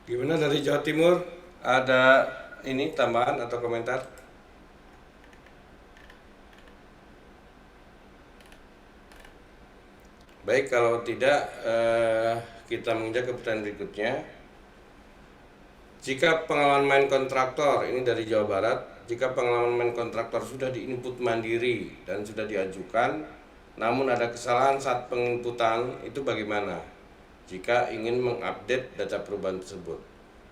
Gimana dari Jawa Timur? Ada ini tambahan atau komentar? Baik, kalau tidak kita menginjak ke pertanyaan berikutnya. Jika pengalaman main kontraktor, ini dari Jawa Barat, jika pengalaman main kontraktor sudah diinput mandiri dan sudah diajukan, namun ada kesalahan saat penginputan, itu bagaimana? Jika ingin mengupdate data perubahan tersebut.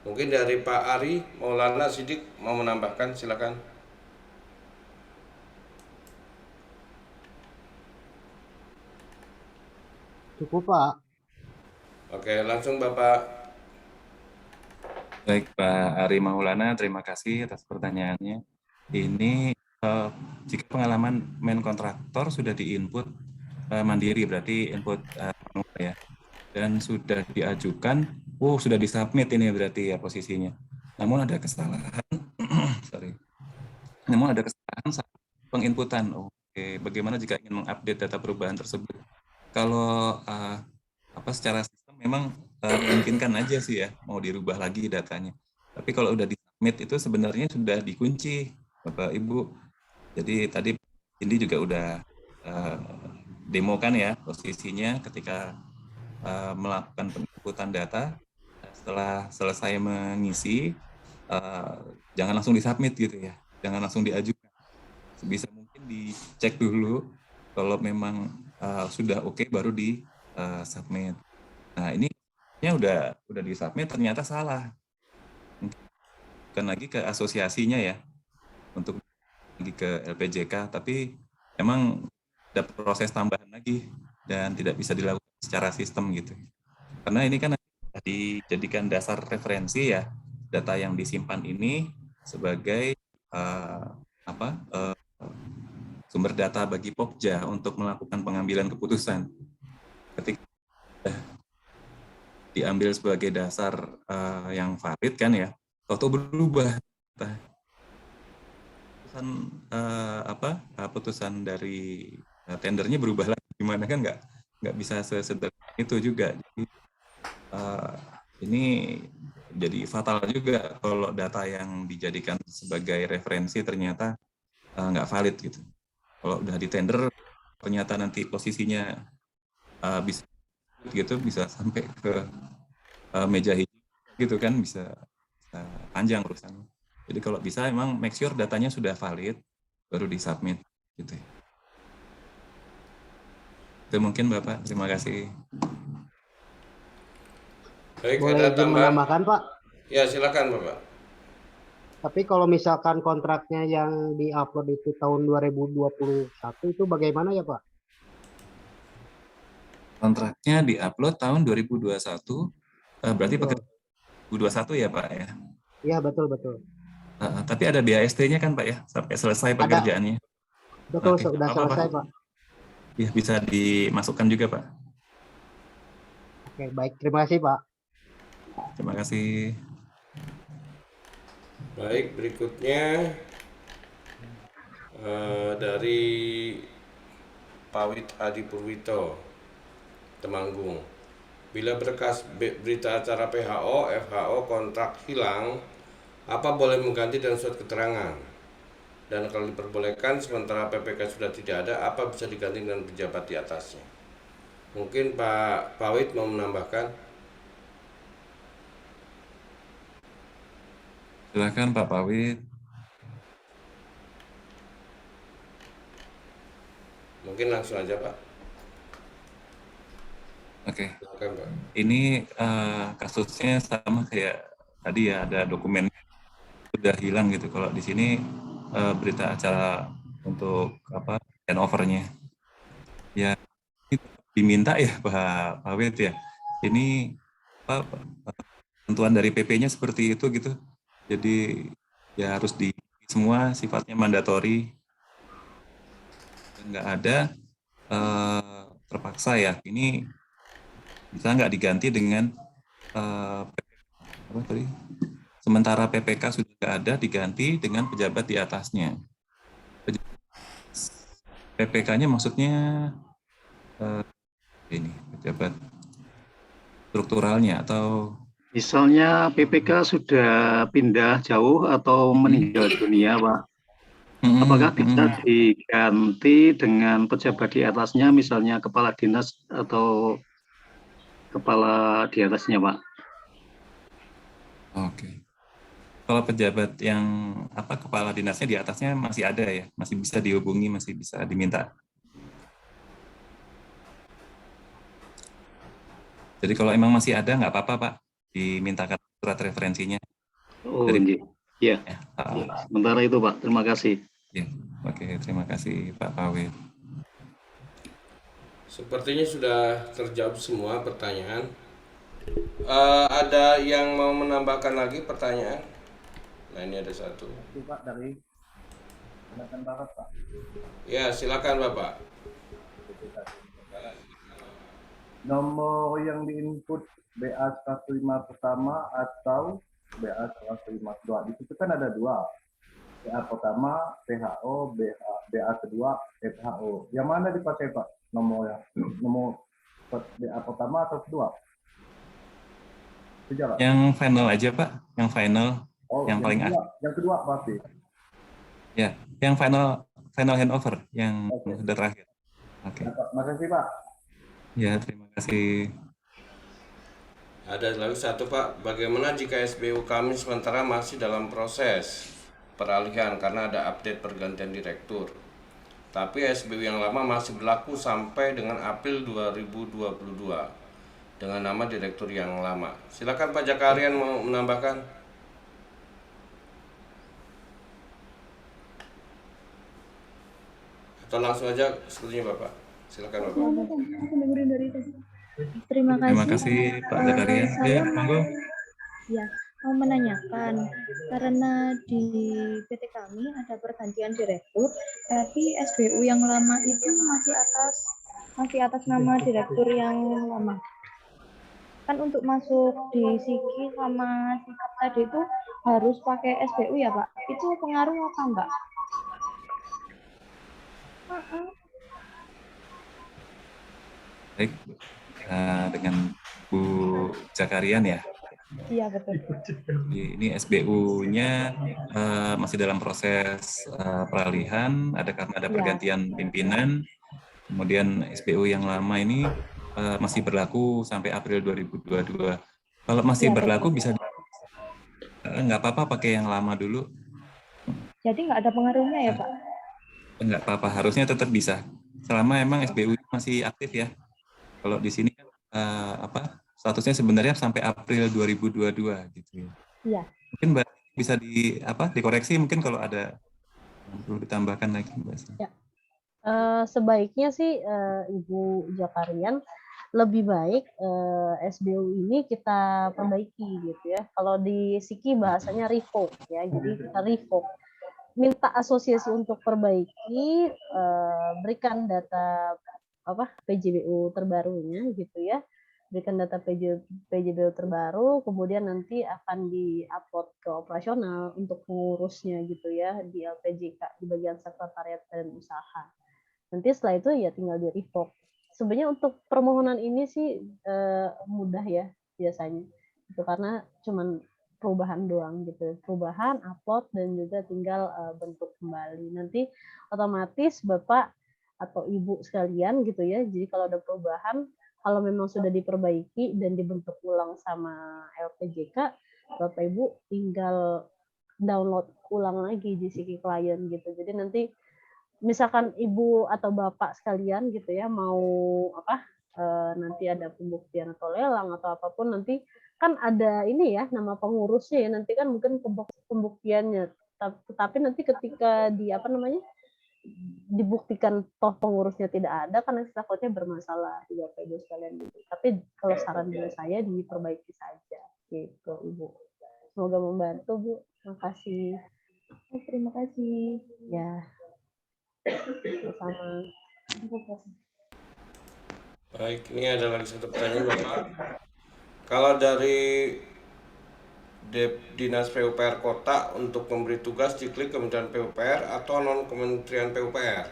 Mungkin dari Pak Ari Maulana Sidik mau menambahkan, silakan. Cukup, Pak. Oke, langsung Bapak. Baik, Pak Ari Maulana, terima kasih atas pertanyaannya. Ini eh, jika pengalaman main kontraktor sudah diinput mandiri, berarti input manual ya, dan sudah diajukan, sudah disubmit ini berarti ya posisinya. Namun ada kesalahan, sorry. Namun ada kesalahan saat penginputan. Oke, bagaimana jika ingin mengupdate data perubahan tersebut? Kalau secara sistem memang memungkinkan aja sih ya mau dirubah lagi datanya. Tapi kalau udah di submit itu sebenarnya sudah dikunci Bapak Ibu. Jadi tadi Indi juga udah uh, demo kan ya posisinya ketika melakukan penginputan data. Setelah selesai mengisi, jangan langsung disubmit gitu ya, jangan langsung diajukan. Sebisa mungkin dicek dulu kalau memang sudah oke baru di submit. Nah, ini udah di submit ternyata salah. Bukan lagi ke asosiasinya ya untuk lagi ke LPJK, tapi emang ada proses tambahan lagi dan tidak bisa dilakukan secara sistem gitu. Karena ini kan dijadikan dasar referensi ya, data yang disimpan ini sebagai sumber data bagi Pokja untuk melakukan pengambilan keputusan. Ketika diambil sebagai dasar yang valid kan ya, atau berubah putusan putusan dari tendernya berubah lagi gimana kan nggak bisa sesederhana itu juga. Jadi ini jadi fatal juga kalau data yang dijadikan sebagai referensi ternyata nggak valid gitu. Kalau udah di tender ternyata nanti posisinya bisa gitu, bisa sampai ke meja hijau gitu kan, bisa panjang urusannya. Jadi kalau bisa emang make sure datanya sudah valid baru disubmit gitu. Itu mungkin Bapak, terima kasih. Baik, Boleh ada izin tambahan? menambahkan, Pak? Ya, silakan Bapak. Tapi kalau misalkan kontraknya yang diupload itu tahun 2021 itu bagaimana ya, Pak? Kontraknya diupload tahun 2021, berarti Betul. 2021 ya Pak ya. Iya, betul, betul. Tapi ada BAST-nya kan Pak ya, sampai selesai Ada, pekerjaannya. betul, Oke, nggak sudah apa-apa Pak. selesai, Pak. Ya, bisa dimasukkan juga Pak. Oke, baik. Terima kasih, Pak. Terima kasih. Baik, berikutnya dari Pawit Adi Purwito, Temanggung. Bila berkas berita acara PHO, FHO kontrak hilang, apa boleh mengganti dengan surat keterangan? Dan kalau diperbolehkan sementara PPK sudah tidak ada, apa bisa diganti dengan pejabat di atasnya? Mungkin Pak Pawit mau menambahkan. Silakan Pak Pawit. Mungkin langsung aja Pak. Oke, Silakan Pak. ini kasusnya sama kayak tadi ya, ada dokumen sudah hilang gitu. Kalau di sini berita acara untuk handover-nya ya diminta ya Pak Pawit ya. Ini apa tentuan dari PP-nya seperti itu gitu. Jadi ya harus di semua sifatnya mandatori, nggak ada terpaksa ya. Ini bisa nggak diganti dengan apa tadi? Sementara PPK sudah nggak ada, diganti dengan pejabat di atasnya. PPK-nya maksudnya ini pejabat strukturalnya atau Misalnya PPK sudah pindah jauh atau meninggal dunia, Pak. Apakah bisa diganti dengan pejabat di atasnya, misalnya kepala dinas atau kepala di atasnya, Pak? Oke. Kalau pejabat yang kepala dinasnya di atasnya masih ada ya, masih bisa dihubungi, masih bisa diminta. Jadi kalau emang masih ada nggak apa-apa Pak, dimintakan surat referensinya Oh, dari iya. ya. Sementara itu, Pak. Terima kasih. Ya. Oke, terima kasih Pak Pawit. Sepertinya sudah terjawab semua pertanyaan. Ada yang mau menambahkan lagi pertanyaan? Nah, ini ada satu. Itu Pak dari Penatan Barat Pak. Ya, silakan Bapak. Nomor yang diinput BA 105 pertama atau BA 105 kedua. Di situ kan ada dua. BA pertama PHO, BA kedua FHO. Yang mana dipakai Pak? Nomor BA pertama atau kedua? Sejarah. Yang final aja Pak, yang final, Oh, yang paling kedua, yang kedua pasti. Ya, yang final handover, yang sudah terakhir. Oke. Makasih Pak. Ya, terima kasih. Ada lagi satu Pak, bagaimana jika SBU kami sementara masih dalam proses peralihan karena ada update pergantian direktur, tapi SBU yang lama masih berlaku sampai dengan April 2022 dengan nama direktur yang lama. Silakan Pak Jakarian mau menambahkan. Atau langsung aja sepertinya Bapak. Silakan Bapak. Terima Terima kasih. kasih Pak Zakarian. Ya, monggo. Ya, mau menanyakan karena di PT kami ada pergantian direktur, tapi SBU yang lama itu masih atas nama direktur yang lama. Kan untuk masuk di Siki sama Sikap tadi itu harus pakai SBU ya Pak? Itu pengaruh apa enggak? Baik, dengan Bu Zakarian ya. Iya betul. Ini SBU-nya masih dalam proses peralihan, karena ada pergantian pimpinan. Kemudian SBU yang lama ini masih berlaku sampai April 2022. Kalau masih berlaku bisa nggak apa-apa pakai yang lama dulu. Jadi nggak ada pengaruhnya ya Pak? Nggak apa-apa, harusnya tetap bisa. Selama emang SBU masih aktif ya. Kalau di sini kan statusnya sebenarnya sampai April 2022 gitu ya. Iya. Mungkin Mbak bisa dikoreksi mungkin kalau ada yang perlu ditambahkan lagi Mbak. Ya. Sebaiknya sih Ibu Jakarian lebih baik SBU ini kita perbaiki gitu ya. Kalau di Siki bahasanya revoke ya. Jadi kita revoke. Minta asosiasi untuk perbaiki, berikan data PJBU terbarunya gitu ya. Berikan data PJBU terbaru, kemudian nanti akan di-upload ke operasional untuk pengurusnya gitu ya di LPJK di bagian sekretariat dan usaha. Nanti setelah itu ya tinggal di-revoke. Sebenarnya untuk permohonan ini sih mudah ya biasanya. Itu karena cuman perubahan doang gitu. Perubahan, upload dan juga tinggal bentuk kembali. Nanti otomatis Bapak atau Ibu sekalian gitu ya. Jadi kalau ada perubahan, kalau memang sudah diperbaiki dan dibentuk ulang sama LPJK, Bapak Ibu tinggal download ulang lagi di Siki Client gitu. Jadi nanti misalkan Ibu atau Bapak sekalian gitu ya mau nanti ada pembuktian atau lelang atau apapun, nanti kan ada ini ya nama pengurusnya ya, nanti kan mungkin pembuktiannya. Tapi nanti ketika dibuktikan toh pengurusnya tidak ada, kan takutnya bermasalah di Bapak Ibu sekalian gitu. Tapi kalau saran dari saya diperbaiki saja gitu Ibu. Semoga membantu Bu. Terima kasih. Terima kasih. Ya. Sama. Baik, ini ada lagi satu pertanyaan Bapak. Kalau dari Dinas PUPR Kota untuk memberi tugas diklik Kementerian PUPR atau non Kementerian PUPR.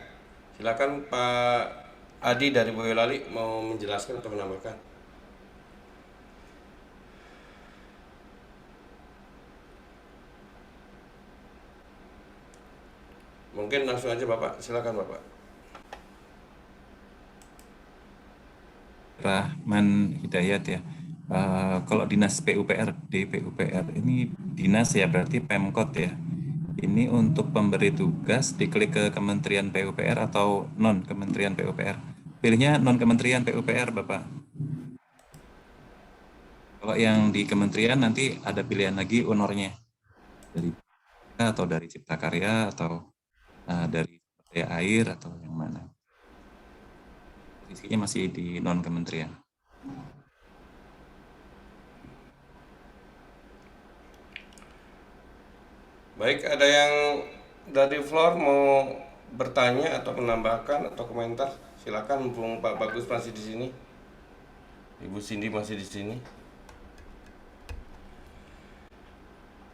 Silakan Pak Adi dari Boyolali mau menjelaskan atau menambahkan. Mungkin langsung aja Bapak, silakan Bapak. Rahman Hidayat ya. Kalau dinas PUPR, di PUPR ini dinas ya berarti Pemkot ya. Ini untuk pemberi tugas diklik ke Kementerian PUPR atau non Kementerian PUPR. Pilihnya non Kementerian PUPR Bapak. Kalau yang di kementerian nanti ada pilihan lagi honornya dari atau dari Cipta Karya atau dari daya air atau yang mana. Posisinya masih di non kementerian. Baik, ada yang dari floor mau bertanya atau menambahkan atau komentar? Silakan, mumpung Pak Bagus masih di sini. Ibu Cindy masih di sini.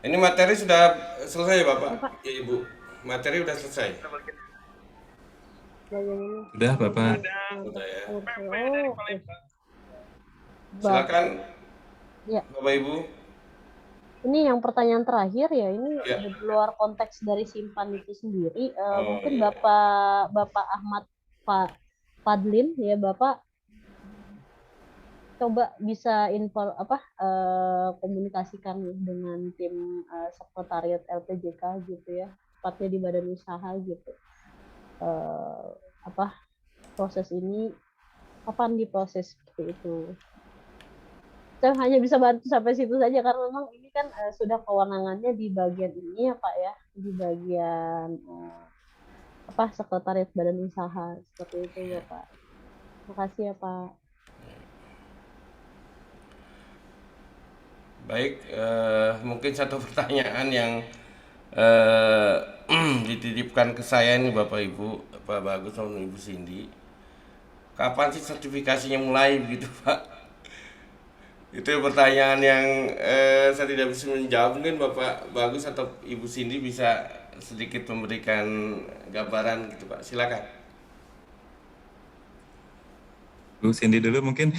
Ini materi sudah selesai ya Bapak? Ya Ibu, materi sudah selesai. Sudah Bapak. Sudah ya. Oke. Silakan Ya. Bapak Ibu. Ini yang pertanyaan terakhir ya, ini Ya. di luar konteks dari simpan itu sendiri. Mungkin iya. Bapak Ahmad Fadlin ya, Bapak coba bisa komunikasikan dengan tim sekretariat LPJK gitu ya, tepatnya di badan usaha gitu. Proses ini kapan diproses seperti itu. Saya hanya bisa bantu sampai situ saja karena memang ini kan sudah kewenangannya di bagian ini ya Pak ya, di bagian sekretariat badan usaha seperti itu ya Pak. Terima kasih ya Pak. Baik, mungkin satu pertanyaan yang dititipkan ke saya ini Bapak Ibu, Pak Bagus maupun Ibu Cindy. Kapan sih sertifikasinya mulai begitu Pak? Itu pertanyaan yang saya tidak bisa menjawab. Mungkin Bapak Bagus atau Ibu Cindy bisa sedikit memberikan gambaran gitu Pak. Silakan. Bu Cindy dulu mungkin.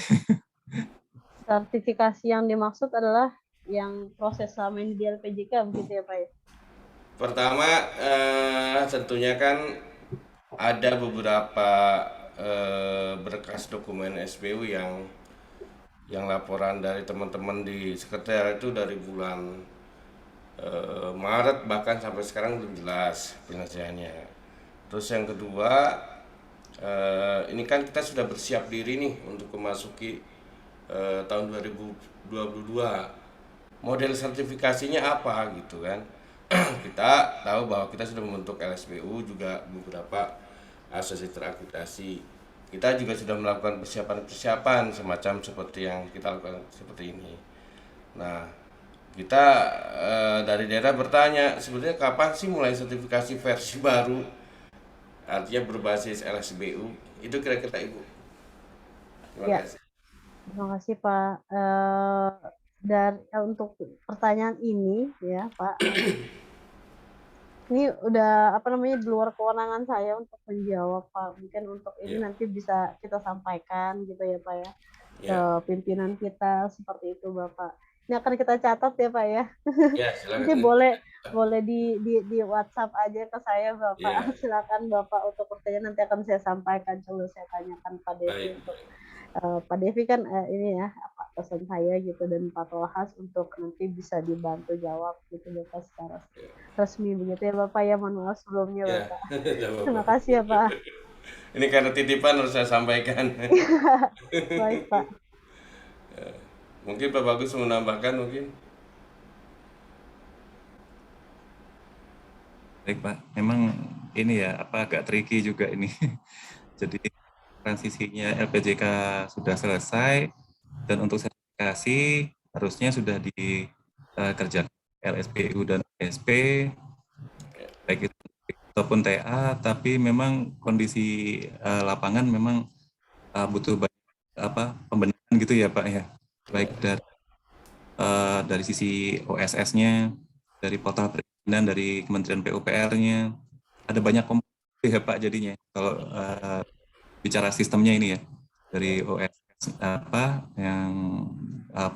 Sertifikasi yang dimaksud adalah yang proses selama ini di LPJK begitu ya Pak ya? Pertama tentunya kan ada beberapa berkas dokumen SPU yang laporan dari teman-teman di sekretariat itu dari bulan Maret bahkan sampai sekarang belum jelas penyelesaiannya. Terus yang kedua, ini kan kita sudah bersiap diri nih untuk memasuki tahun 2022. Model sertifikasinya apa gitu kan? Kita tahu bahwa kita sudah membentuk LSPU juga beberapa asosiasi terakreditasi. Kita juga sudah melakukan persiapan-persiapan semacam seperti yang kita lakukan seperti ini. Nah, kita dari daerah bertanya sebenarnya kapan sih mulai sertifikasi versi baru, artinya berbasis LSBU. Itu kira-kira Ibu. Terima Ya. kasih. Terima kasih Pak. Untuk pertanyaan ini ya Pak, ini udah di luar kewenangan saya untuk menjawab Pak. Mungkin untuk ini nanti bisa kita sampaikan gitu ya Pak ya, ke pimpinan kita seperti itu Bapak. Ini akan kita catat ya Pak ya. Ya, silakan. Nanti boleh di WhatsApp aja ke saya Bapak. Silakan Bapak untuk pertanyaan nanti akan saya sampaikan, coba saya tanyakan Pak Devi untuk Pak Devi kan ini ya pesan saya gitu dan Pak Tolhas untuk nanti bisa dibantu jawab gitu Bapak secara resmi begitu ya Bapak ya, mohon maaf sebelumnya Bapak. Terima kasih ya Pak. Ini karena titipan harus saya sampaikan. Baik Pak. Mungkin Pak Bagus mau menambahkan mungkin. Baik Pak, memang ini ya agak tricky juga ini. Jadi transisinya LPJK sudah selesai dan untuk sertifikasi harusnya sudah dikerjakan LSPU dan SP baik itu ataupun TA, tapi memang kondisi lapangan memang butuh pembenahan gitu ya Pak ya, baik dari sisi OSS-nya, dari portal perizinan, dari Kementerian PUPR-nya, ada banyak komponen ya Pak jadinya kalau bicara sistemnya ini ya, dari OSS yang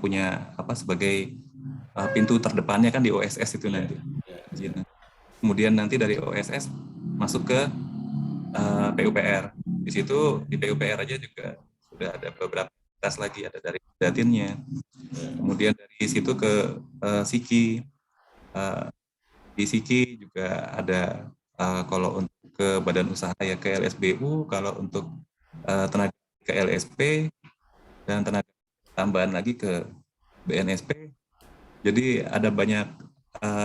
punya sebagai pintu terdepannya kan di OSS itu nanti. Kemudian nanti dari OSS masuk ke PUPR. Di situ di PUPR aja juga sudah ada beberapa tes lagi, ada dari Datinnya, kemudian dari situ ke Siki. Di Siki juga ada kalau untuk ke badan usaha ya ke LSBU, kalau untuk tenaga ke LSP, dan tenaga tambahan lagi ke BNSP. Jadi ada banyak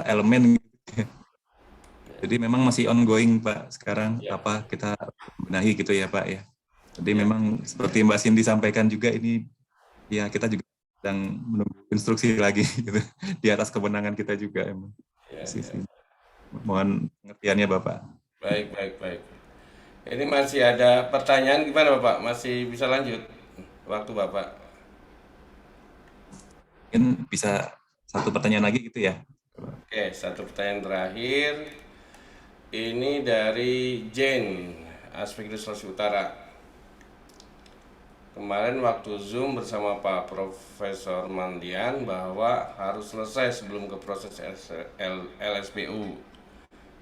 elemen gitu. Jadi memang masih ongoing Pak sekarang apa kita benahi gitu ya Pak ya. Jadi memang seperti Mbak Cindy sampaikan juga ini ya kita juga sedang menunggu instruksi lagi gitu di atas kewenangan kita juga emang. Mohon pengertiannya Bapak. Baik. Ini masih ada pertanyaan gimana Bapak? Masih bisa lanjut waktu Bapak? Mungkin bisa satu pertanyaan lagi gitu ya. Oke, satu pertanyaan terakhir. Ini dari Jane, Aspek Sulawesi Utara. Kemarin waktu Zoom bersama Pak Profesor Mandian bahwa harus selesai sebelum ke proses LSBU.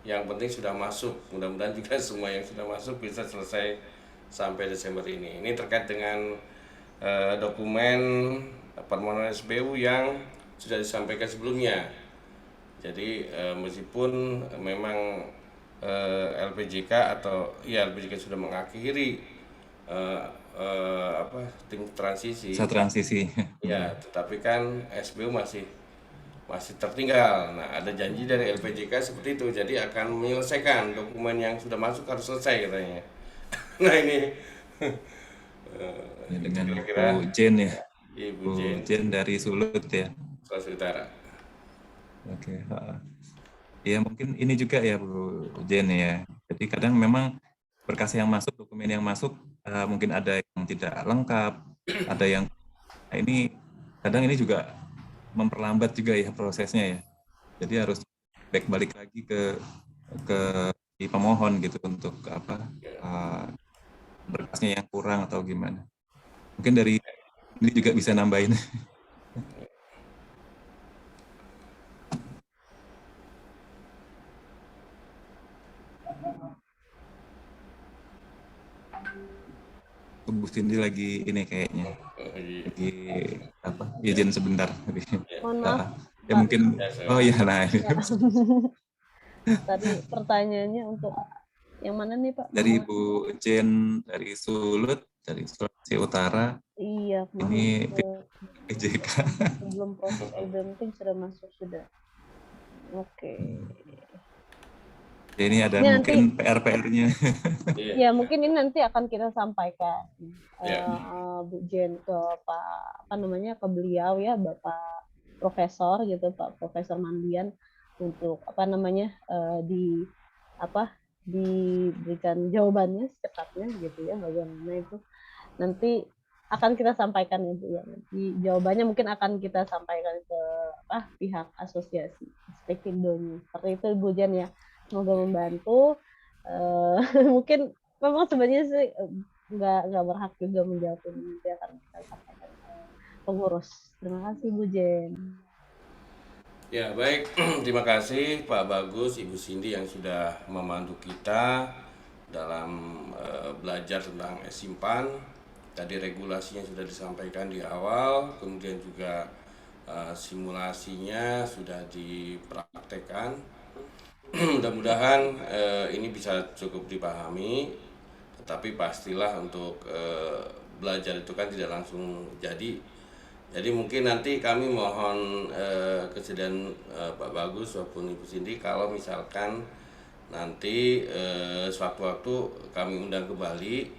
Yang penting sudah masuk, mudah-mudahan juga semua yang sudah masuk bisa selesai sampai Desember ini. Ini terkait dengan dokumen permohonan SBU yang sudah disampaikan sebelumnya. Jadi meskipun memang LPJK atau ya LPJK sudah mengakhiri tim transisi. Transisi. Ya, tetapi kan SBU masih tertinggal. Nah, ada janji dari LPJK seperti itu. Jadi akan menyelesaikan dokumen yang sudah masuk harus selesai katanya. Nah ini dengan kira-kira Bu Jen ya. Ibu Jen dari Sulut ya. Sulawesi Utara. Oke. Ya mungkin ini juga ya Bu Jen ya. Jadi kadang memang berkas yang masuk, dokumen yang masuk mungkin ada yang tidak lengkap, ada yang ini kadang ini juga memperlambat juga ya prosesnya ya. Jadi harus balik lagi ke di pemohon gitu untuk apa berkasnya yang kurang atau gimana. Mungkin dari ini juga bisa nambahin. Bu Cindy lagi ini kayaknya lagi apa izin sebentar. Mohon maaf. Ya mungkin nah ini. Tadi pertanyaannya untuk yang mana nih Pak? Dari Bu Jen dari Sulut, dari Sulawesi Utara. Iya. Ini PJK. Sebelum proses LBMT sudah masuk sudah. Oke. Ini ada ini mungkin PR-nya. Ya mungkin ini nanti akan kita sampaikan Bu Jen ke ke beliau ya Bapak Profesor gitu Pak Profesor Mandian untuk diberikan jawabannya secepatnya gitu ya bagaimana itu nanti akan kita sampaikan ya Bu ya nanti jawabannya mungkin akan kita sampaikan ke pihak asosiasi Aspekindonya seperti itu Bu Jen ya. Semoga membantu. Mungkin memang sebenarnya sih nggak berhak juga menjawab ini, nanti akan kita sampaikan pengurus. Terima kasih Bu Jen. Ya baik, terima kasih Pak Bagus, Ibu Cindy yang sudah membantu kita dalam belajar tentang Simpan. Tadi regulasinya sudah disampaikan di awal, kemudian juga simulasinya sudah dipraktekkan. Mudah-mudahan ini bisa cukup dipahami, tetapi pastilah untuk belajar itu kan tidak langsung jadi. Jadi mungkin nanti kami mohon kesediaan Pak Bagus maupun Ibu Cindy kalau misalkan nanti sewaktu-waktu kami undang kembali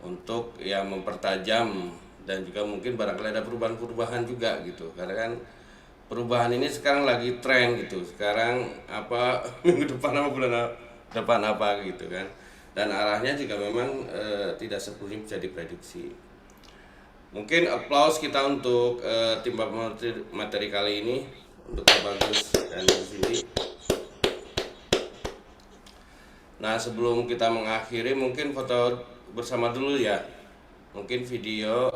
untuk yang mempertajam dan juga mungkin barangkali ada perubahan-perubahan juga gitu, karena kan perubahan ini sekarang lagi tren gitu. Sekarang apa minggu depan apa bulan depan apa gitu kan. Dan arahnya juga memang tidak sepenuhnya bisa diprediksi. Mungkin applause kita untuk tim materi kali ini untuk Pak Bagus dan Bu Cindy. Nah, sebelum kita mengakhiri mungkin foto bersama dulu ya. Mungkin video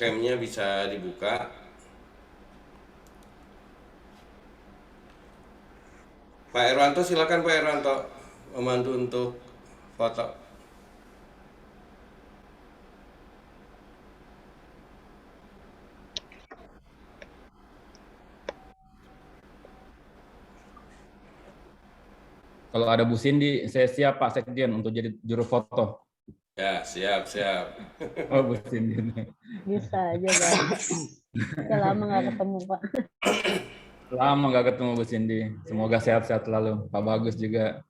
cam-nya bisa dibuka. Pak Irwanto, silakan Pak Irwanto. memandu untuk foto. Kalau ada Bu Cindy, saya siap Pak Sekjen untuk jadi juru foto. Ya, siap. Oh, Bu Cindy. Bisa aja, Pak. Udah lama nggak ketemu, Pak. Lama nggak ketemu Bu Cindy. Semoga sehat-sehat selalu. Pak Bagus juga.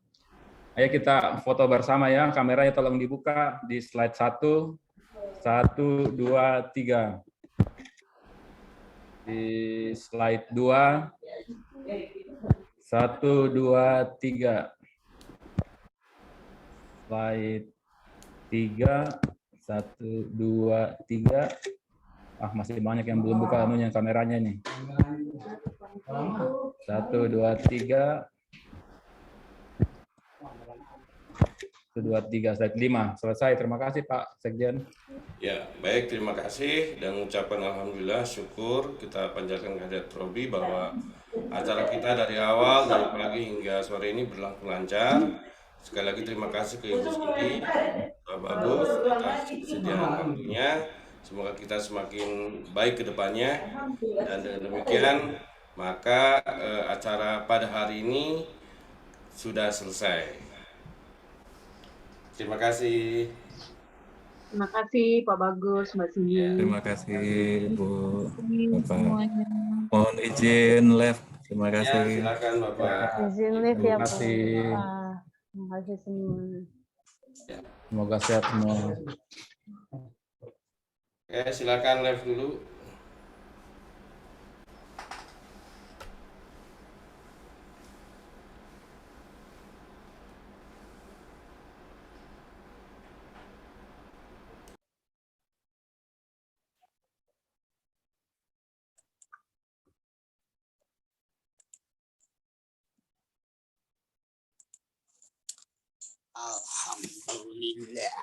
Ayo kita foto bersama ya. Kameranya tolong dibuka di slide 1. 1, 2, 3. Di slide 2. 1, 2, 3. Slide 3. 1, 2, 3. Masih banyak yang belum buka anunya kameranya nih. 1, 2, 3. 1, 2, 3, slide 5. Selesai. Terima kasih Pak Sekjen. Ya, baik, terima kasih dan ucapan alhamdulillah, syukur kita panjatkan kehadirat Robi bahwa acara kita dari awal, dari pagi hingga sore ini berlangsung lancar. Sekali lagi terima kasih ke Ibu Cindy, Pak Bagus atas kesediaan waktunya. Semoga kita semakin baik ke depannya. Dan dengan demikian, maka acara pada hari ini sudah selesai. Terima kasih. Terima kasih Pak Bagus, Mbak Cindy. Terima kasih Bu, Bapak. Semuanya. Mohon izin live. Terima Ya, kasih. silakan Bapak. Izin live ya, Terima Pak. kasih. Terima kasih semua. Semoga sehat semua. Oke, silakan live dulu. Alhamdulillah.